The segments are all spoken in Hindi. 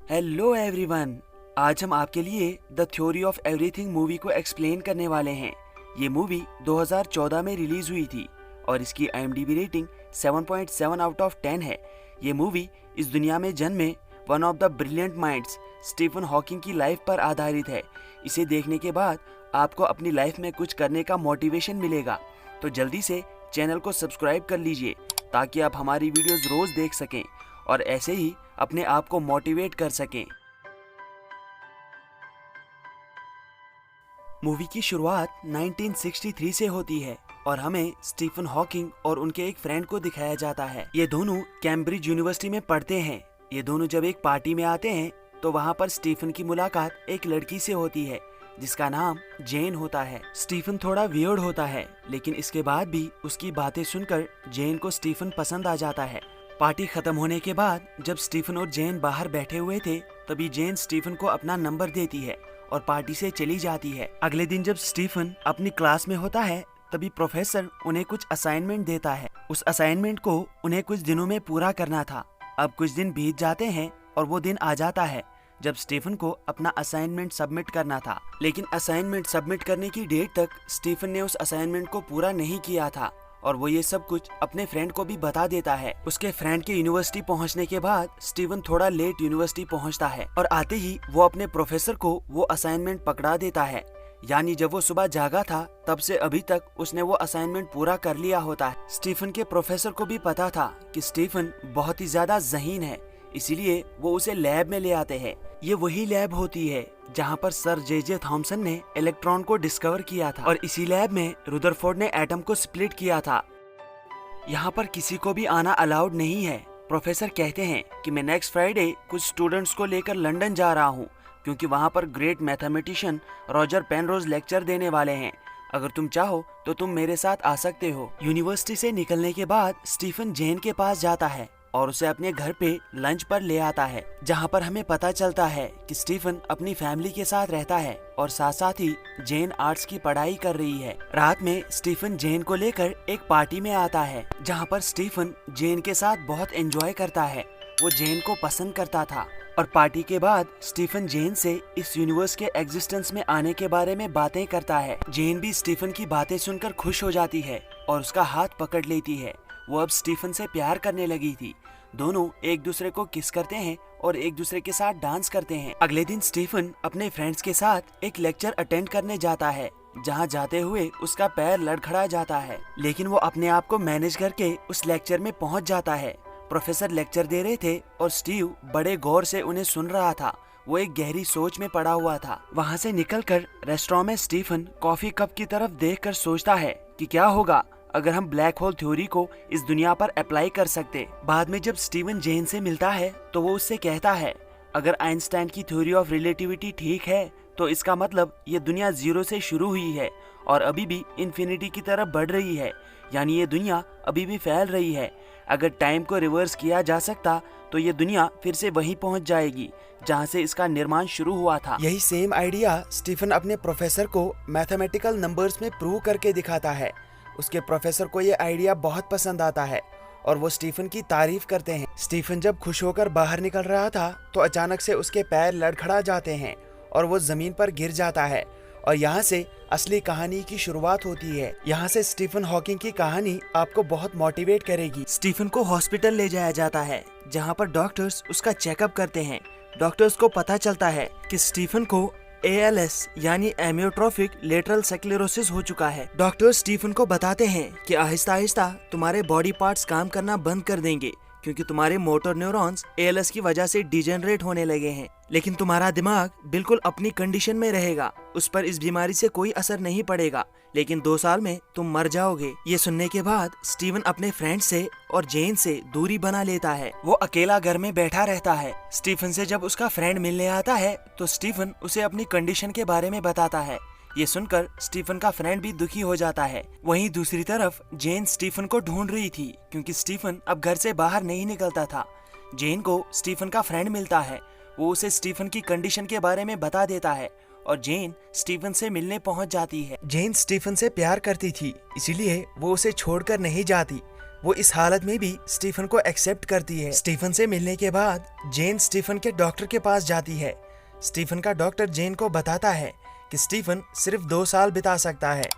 Hello everyone. आज हम आपके लिए the theory of everything movie को एक्सप्लेन करने वाले हैं। ये मूवी 2014 में रिलीज हुई थी और इसकी IMDb रेटिंग 7.7 आउट ऑफ 10 है। ये मूवी इस दुनिया में जन्मे one of the brilliant minds Stephen Hawking की लाइफ पर आधारित है। इसे देखने के बाद आपको अपनी लाइफ में कुछ करने का मोटिवेशन मिलेगा। तो जल्दी से चैनल को सब्सक्राइब कर लीजिए ताकि आप हमारी वीडियोस रोज देख सकें और ऐसे ही अपने आप को मोटिवेट कर सकें। मूवी की शुरुआत 1963 से होती है और हमें स्टीफन हॉकिंग और उनके एक फ्रेंड को दिखाया जाता है। ये दोनों कैम्ब्रिज यूनिवर्सिटी में पढ़ते हैं। ये दोनों जब एक पार्टी में आते हैं तो वहाँ पर स्टीफन की मुलाकात एक लड़की से होती है जिसका नाम जेन होता है। स्टीफन थोड़ा वियर्ड होता है लेकिन इसके बाद भी उसकी बातें सुनकर जेन को स्टीफन पसंद आ जाता है। पार्टी खत्म होने के बाद जब स्टीफन और जेन बाहर बैठे हुए थे तभी जेन स्टीफन को अपना नंबर देती है और पार्टी से चली जाती है। अगले दिन जब स्टीफन अपनी क्लास में होता है तभी प्रोफेसर उन्हें कुछ असाइनमेंट देता है। उस असाइनमेंट को उन्हें कुछ दिनों में पूरा करना था। अब कुछ दिन बीत जाते हैं और वो दिन आ जाता है जब स्टीफन को अपना असाइनमेंट सबमिट करना था, लेकिन असाइनमेंट सबमिट करने की डेट तक स्टीफन ने उस असाइनमेंट को पूरा नहीं किया था और वो ये सब कुछ अपने फ्रेंड को भी बता देता है। उसके फ्रेंड के यूनिवर्सिटी पहुंचने के बाद स्टीफन थोड़ा लेट यूनिवर्सिटी पहुंचता है और आते ही वो अपने प्रोफेसर को वो असाइनमेंट पकड़ा देता है। यानी जब वो सुबह जागा था तब से अभी तक उसने वो असाइनमेंट पूरा कर लिया होता है। स्टीफन के प्रोफेसर को भी पता था कि स्टीफन बहुत ही ज्यादा ज़हीन है, इसीलिए वो उसे लैब में ले आते हैं। ये वही लैब होती है जहाँ पर सर जे थॉमसन ने इलेक्ट्रॉन को डिस्कवर किया था और इसी लैब में रुदरफोर्ड ने एटम को स्प्लिट किया था। यहाँ पर किसी को भी आना अलाउड नहीं है। प्रोफेसर कहते हैं कि मैं नेक्स्ट फ्राइडे कुछ स्टूडेंट्स को लेकर लंदन जा रहा हूँ क्योंकि वहाँ पर great mathematician Roger Penrose lecture देने वाले हैं। अगर तुम चाहो तो तुम मेरे साथ आ सकते हो। यूनिवर्सिटी से निकलने के बाद स्टीफन जेन के पास जाता है और उसे अपने घर पे लंच पर ले आता है, जहाँ पर हमें पता चलता है कि स्टीफन अपनी फैमिली के साथ रहता है और साथ साथ ही जेन आर्ट्स की पढ़ाई कर रही है। रात में स्टीफन जेन को लेकर एक पार्टी में आता है जहाँ पर स्टीफन जेन के साथ बहुत एंजॉय करता है। वो जेन को पसंद करता था और पार्टी के बाद स्टीफन जेन से इस यूनिवर्स के एग्जिस्टेंस में आने के बारे में बातें करता है। जेन भी स्टीफन की बातें सुनकर खुश हो जाती है और उसका हाथ पकड़ लेती है। वो अब स्टीफन से प्यार करने लगी थी। दोनों एक दूसरे को किस करते हैं और एक दूसरे के साथ डांस करते हैं। अगले दिन स्टीफन अपने फ्रेंड्स के साथ एक लेक्चर अटेंड करने जाता है, जहां जाते हुए उसका पैर लड़खड़ा जाता है, लेकिन वो अपने आप को मैनेज करके उस लेक्चर में पहुंच जाता है। प्रोफेसर लेक्चर दे रहे थे और स्टीव बड़े गौर से उन्हें सुन रहा था। वो एक गहरी सोच में पड़ा हुआ था। वहाँ से निकलकर रेस्टोरेंट में स्टीफन कॉफी कप की तरफ देखकर सोचता है कि क्या होगा अगर हम ब्लैक होल थ्योरी को इस दुनिया पर अप्लाई कर सकते। बाद में जब स्टीवन जेन से मिलता है तो वो उससे कहता है अगर आइंस्टाइन की थ्योरी ऑफ रिलेटिविटी ठीक है तो इसका मतलब ये दुनिया जीरो से शुरू हुई है और अभी भी इन्फिनिटी की तरफ बढ़ रही है, यानी ये दुनिया अभी भी फैल रही है। अगर टाइम को रिवर्स किया जा सकता तो ये दुनिया फिर से वहीं पहुंच जाएगी जहां से इसका निर्माण शुरू हुआ था। यही सेम आइडिया स्टीफन अपने प्रोफेसर को मैथमेटिकल नंबर्स में प्रूव करके दिखाता है। उसके प्रोफेसर को ये आइडिया बहुत पसंद आता है और वो स्टीफन की तारीफ करते हैं। स्टीफन जब खुश होकर बाहर निकल रहा था तो अचानक से उसके पैर लड़खड़ा जाते हैं और वो जमीन पर गिर जाता है और यहाँ से असली कहानी की शुरुआत होती है। यहाँ से स्टीफन हॉकिंग की कहानी आपको बहुत मोटिवेट करेगी। स्टीफन को हॉस्पिटल ले जाया जाता है जहाँ पर डॉक्टर्स उसका चेकअप करते हैं। डॉक्टर्स को पता चलता है कि स्टीफन को ALS यानी एमियोट्रोफिक लेटरल स्क्लेरोसिस हो चुका है। डॉक्टर स्टीफन को बताते हैं कि आहिस्ता आहिस्ता तुम्हारे बॉडी पार्ट्स काम करना बंद कर देंगे क्योंकि तुम्हारे मोटर न्यूरॉन्स ALS की वजह से डिजेनरेट होने लगे हैं, लेकिन तुम्हारा दिमाग बिल्कुल अपनी कंडीशन में रहेगा। उस पर इस बीमारी से कोई असर नहीं पड़ेगा, लेकिन 2 साल में तुम मर जाओगे। ये सुनने के बाद स्टीवन अपने फ्रेंड से और जेन से दूरी बना लेता है। वो अकेला घर में बैठा रहता है। स्टीफन से जब उसका फ्रेंड मिलने आता है तो स्टीफन उसे अपनी कंडीशन के बारे में बताता है। ये सुनकर स्टीफन का फ्रेंड भी दुखी हो जाता है। वहीं दूसरी तरफ जेन स्टीफन को ढूंढ रही थी क्योंकि स्टीफन अब घर से बाहर नहीं निकलता था। जेन को स्टीफन का फ्रेंड मिलता है। वो उसे स्टीफन की कंडीशन के बारे में बता देता है और जेन स्टीफन से मिलने पहुंच जाती है। जेन स्टीफन से प्यार करती थी, इसीलिए वो उसे छोड़कर नहीं जाती। वो इस हालत में भी स्टीफन को एक्सेप्ट करती है। स्टीफन से मिलने के बाद जेन स्टीफन के डॉक्टर के पास जाती है। स्टीफन का डॉक्टर जेन को बताता है कि स्टीफन सिर्फ 2 साल बिता सकता है।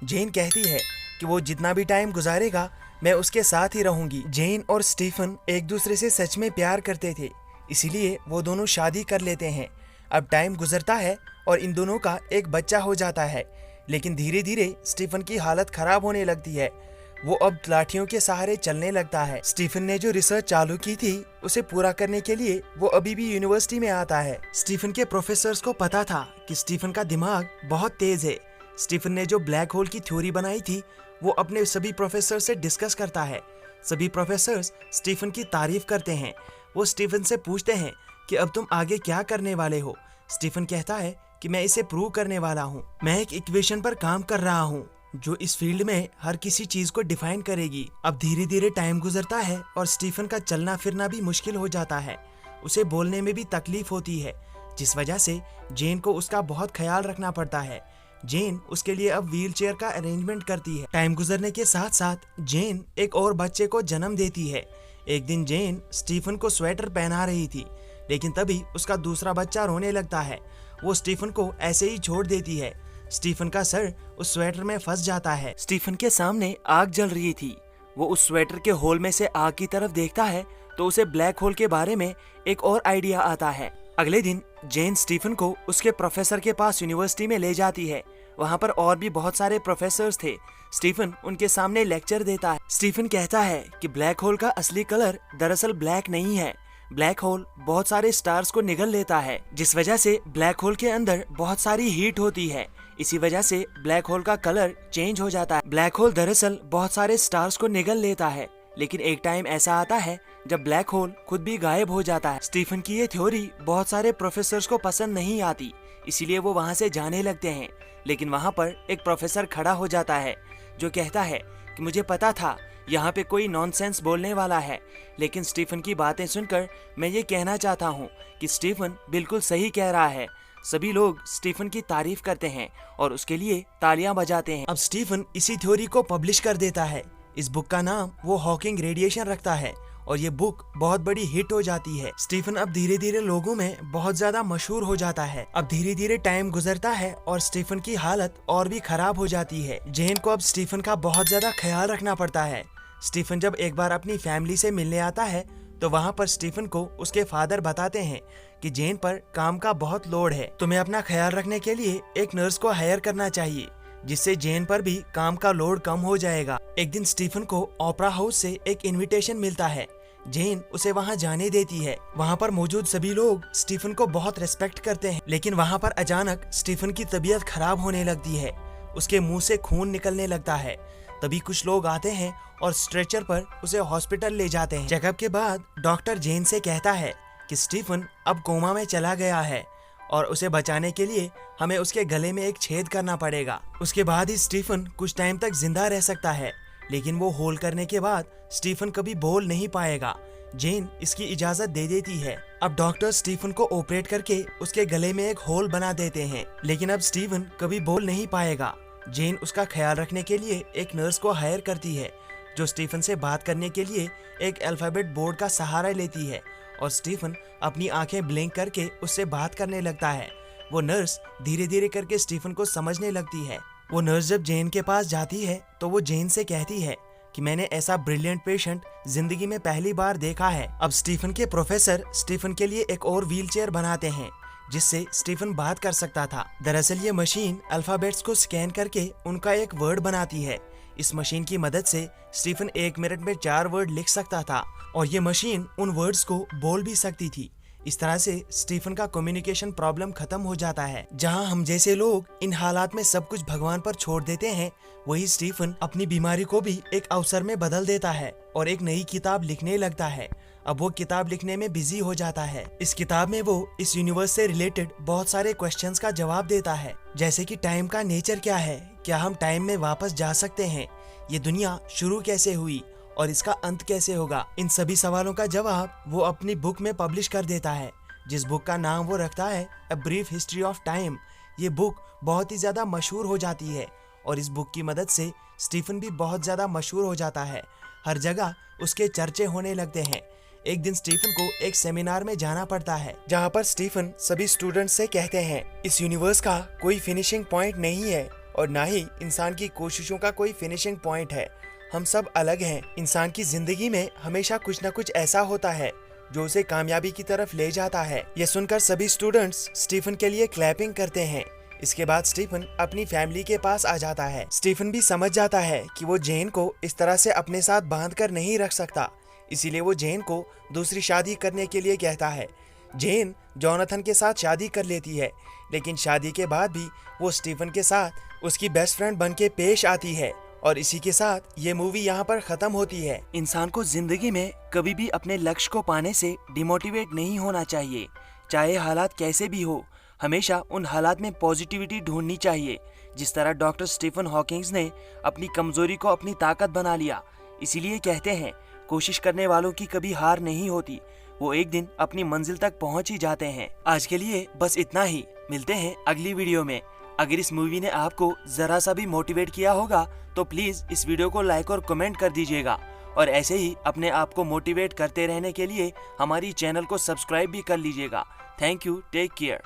जेन कहती है कि वो जितना भी टाइम गुजारेगा मैं उसके साथ ही रहूंगी। जेन और स्टीफन एक दूसरे से सच में प्यार करते थे, इसीलिए वो दोनों शादी कर लेते हैं। अब टाइम गुजरता है और इन दोनों का एक बच्चा हो जाता है, लेकिन धीरे धीरे स्टीफन की हालत खराब होने लगती है। वो अब लाठियों के सहारे चलने लगता है। स्टीफन ने जो रिसर्च चालू की थी उसे पूरा करने के लिए वो अभी भी यूनिवर्सिटी में आता है। स्टीफन के प्रोफेसर्स को पता था कि स्टीफन का दिमाग बहुत तेज है। स्टीफन ने जो ब्लैक होल की थ्योरी बनाई थी वो अपने सभी प्रोफेसर से डिस्कस करता है। सभी प्रोफेसर्स स्टीफन की तारीफ करते हैं। वो स्टीफन से पूछते हैं कि अब तुम आगे क्या करने वाले हो। स्टीफन कहता है कि मैं इसे प्रूव करने वाला हूँ। मैं एक इक्वेशन पर काम कर रहा हूँ जो इस फील्ड में हर किसी चीज को डिफाइन करेगी। अब धीरे धीरे टाइम गुजरता है और स्टीफन का चलना फिरना भी मुश्किल हो जाता है। उसे बोलने में भी तकलीफ होती है, जिस वजह से जेन को उसका बहुत ख्याल रखना पड़ता है। जेन उसके लिए अब व्हील चेयर का अरेंजमेंट करती है। टाइम गुजरने के साथ साथ जेन एक और बच्चे को जन्म देती है। एक दिन जेन स्टीफन को स्वेटर पहना रही थी, लेकिन तभी उसका दूसरा बच्चा रोने लगता है। वो स्टीफन को ऐसे ही छोड़ देती है। स्टीफन का सर उस स्वेटर में फंस जाता है। स्टीफन के सामने आग जल रही थी। वो उस स्वेटर के होल में से आग की तरफ देखता है तो उसे ब्लैक होल के बारे में एक और आइडिया आता है। अगले दिन जेन स्टीफन को उसके प्रोफेसर के पास यूनिवर्सिटी में ले जाती है। वहाँ पर और भी बहुत सारे प्रोफेसर्स थे। स्टीफन उनके सामने लेक्चर देता है। स्टीफन कहता है कि ब्लैक होल का असली कलर दरअसल ब्लैक नहीं है। ब्लैक होल बहुत सारे स्टार्स को निगल लेता है, जिस वजह से ब्लैक होल के अंदर बहुत सारी हीट होती है। इसी वजह से ब्लैक होल का कलर चेंज हो जाता है। ब्लैक होल दरअसल बहुत सारे स्टार्स को निगल लेता है, लेकिन एक टाइम ऐसा आता है जब ब्लैक होल खुद भी गायब हो जाता है। स्टीफन की ये थ्योरी बहुत सारे प्रोफेसर्स को पसंद नहीं आती, इसीलिए वो वहाँ से जाने लगते हैं। लेकिन वहाँ पर एक प्रोफेसर खड़ा हो जाता है जो कहता है कि मुझे पता था यहाँ पे कोई नॉनसेंस बोलने वाला है, लेकिन स्टीफन की बातें सुनकर मैं ये कहना चाहता हूँ कि स्टीफन बिल्कुल सही कह रहा है। सभी लोग स्टीफन की तारीफ करते हैं और उसके लिए तालियां बजाते हैं। अब स्टीफन इसी थ्योरी को पब्लिश कर देता है। इस बुक का नाम वो हॉकिंग रेडिएशन रखता है और ये बुक बहुत बड़ी हिट हो जाती है। स्टीफन अब धीरे धीरे लोगों में बहुत ज्यादा मशहूर हो जाता है। अब धीरे धीरे टाइम गुजरता है और स्टीफन की हालत और भी खराब हो जाती है। जेन को अब स्टीफन का बहुत ज्यादा ख्याल रखना पड़ता है। स्टीफन जब एक बार अपनी फैमिली से मिलने आता है तो वहाँ पर स्टीफन को उसके फादर बताते हैं कि जेन पर काम का बहुत लोड है। तुम्हें अपना ख्याल रखने के लिए एक नर्स को हायर करना चाहिए, जिससे जेन पर भी काम का लोड कम हो जाएगा। एक दिन स्टीफन को ओपेरा हाउस से एक इनविटेशन मिलता है। जेन उसे वहाँ जाने देती है। वहाँ पर मौजूद सभी लोग स्टीफन को बहुत रेस्पेक्ट करते हैं, लेकिन वहाँ पर अचानक स्टीफन की तबीयत खराब होने लगती है। उसके मुंह से खून निकलने लगता है। तभी कुछ लोग आते हैं और स्ट्रेचर पर उसे हॉस्पिटल ले जाते हैं। चेकअप के बाद डॉक्टर जेन से कहता है कि स्टीफन अब कोमा में चला गया है और उसे बचाने के लिए हमें उसके गले में एक छेद करना पड़ेगा। उसके बाद ही स्टीफन कुछ टाइम तक जिंदा रह सकता है, लेकिन वो होल करने के बाद स्टीफन कभी बोल नहीं पाएगा। जेन इसकी इजाजत दे देती है। अब डॉक्टर स्टीफन को ऑपरेट करके उसके गले में एक होल बना देते हैं, लेकिन अब स्टीफन कभी बोल नहीं पाएगा। जेन उसका ख्याल रखने के लिए एक नर्स को हायर करती है, जो स्टीफन से बात करने के लिए एक अल्फाबेट बोर्ड का सहारा लेती है और स्टीफन अपनी आंखें ब्लिंक करके उससे बात करने लगता है। वो नर्स धीरे धीरे करके स्टीफन को समझने लगती है। वो नर्स जब जेन के पास जाती है तो वो जेन से कहती है कि मैंने ऐसा ब्रिलियंट पेशेंट जिंदगी में पहली बार देखा है। अब स्टीफन के प्रोफेसर स्टीफन के लिए एक और व्हील चेयर बनाते हैं, जिससे स्टीफन बात कर सकता था। दरअसल ये मशीन अल्फाबेट्स को स्कैन करके उनका एक वर्ड बनाती है। इस मशीन की मदद से स्टीफन 1 मिनट में 4 वर्ड लिख सकता था और ये मशीन उन वर्ड्स को बोल भी सकती थी। इस तरह से स्टीफन का कम्युनिकेशन प्रॉब्लम खत्म हो जाता है। जहां हम जैसे लोग इन हालात में सब कुछ भगवान पर छोड़ देते हैं, वही स्टीफन अपनी बीमारी को भी एक अवसर में बदल देता है और एक नई किताब लिखने लगता है। अब वो किताब लिखने में बिजी हो जाता है। इस किताब में वो इस यूनिवर्स से रिलेटेड बहुत सारे क्वेश्चंस का जवाब देता है, जैसे कि टाइम का नेचर क्या है, क्या हम टाइम में वापस जा सकते हैं, ये दुनिया शुरू कैसे हुई और इसका अंत कैसे होगा। इन सभी सवालों का जवाब वो अपनी बुक में पब्लिश कर देता है, जिस बुक का नाम वो रखता है a brief history of time. ये बुक बहुत ही ज्यादा मशहूर हो जाती है और इस बुक की मदद से स्टीफन भी बहुत ज्यादा मशहूर हो जाता है। हर जगह उसके चर्चे होने लगते हैं। एक दिन स्टीफन को एक सेमिनार में जाना पड़ता है, जहाँ पर स्टीफन सभी स्टूडेंट्स से कहते हैं इस यूनिवर्स का कोई फिनिशिंग पॉइंट नहीं है और ना ही इंसान की कोशिशों का कोई फिनिशिंग पॉइंट है। हम सब अलग हैं। इंसान की जिंदगी में हमेशा कुछ न कुछ ऐसा होता है जो उसे कामयाबी की तरफ ले जाता है। यह सुनकर सभी स्टूडेंट्स स्टीफन के लिए क्लैपिंग करते हैं। इसके बाद स्टीफन अपनी फैमिली के पास आ जाता है। स्टीफन भी समझ जाता है कि वो जेन को इस तरह से अपने साथ बांध कर नहीं रख सकता, इसीलिए वो जेन को दूसरी शादी करने के लिए कहता है। जेन जोनाथन के साथ शादी कर लेती है, लेकिन शादी के बाद भी वो स्टीफन के साथ उसकी बेस्ट फ्रेंड बन के पेश आती है। और इसी के साथ ये मूवी यहाँ पर खत्म होती है। इंसान को जिंदगी में कभी भी अपने लक्ष्य को पाने से डिमोटिवेट नहीं होना चाहिए। चाहे हालात कैसे भी हो, हमेशा उन हालात में पॉजिटिविटी ढूंढनी चाहिए। जिस तरह डॉक्टर स्टीफन हॉकिंग्स ने अपनी कमजोरी को अपनी ताकत बना लिया। इसीलिए कहते हैं कोशिश करने वालों की कभी हार नहीं होती, वो एक दिन अपनी मंजिल तक पहुंच ही जाते हैं। आज के लिए बस इतना ही, मिलते हैं अगली वीडियो में। अगर इस मूवी ने आपको जरा सा भी मोटिवेट किया होगा तो प्लीज इस वीडियो को लाइक और कमेंट कर दीजिएगा। और ऐसे ही अपने आप को मोटिवेट करते रहने के लिए हमारी चैनल को सब्सक्राइब भी कर लीजिएगा। Thank you, take care.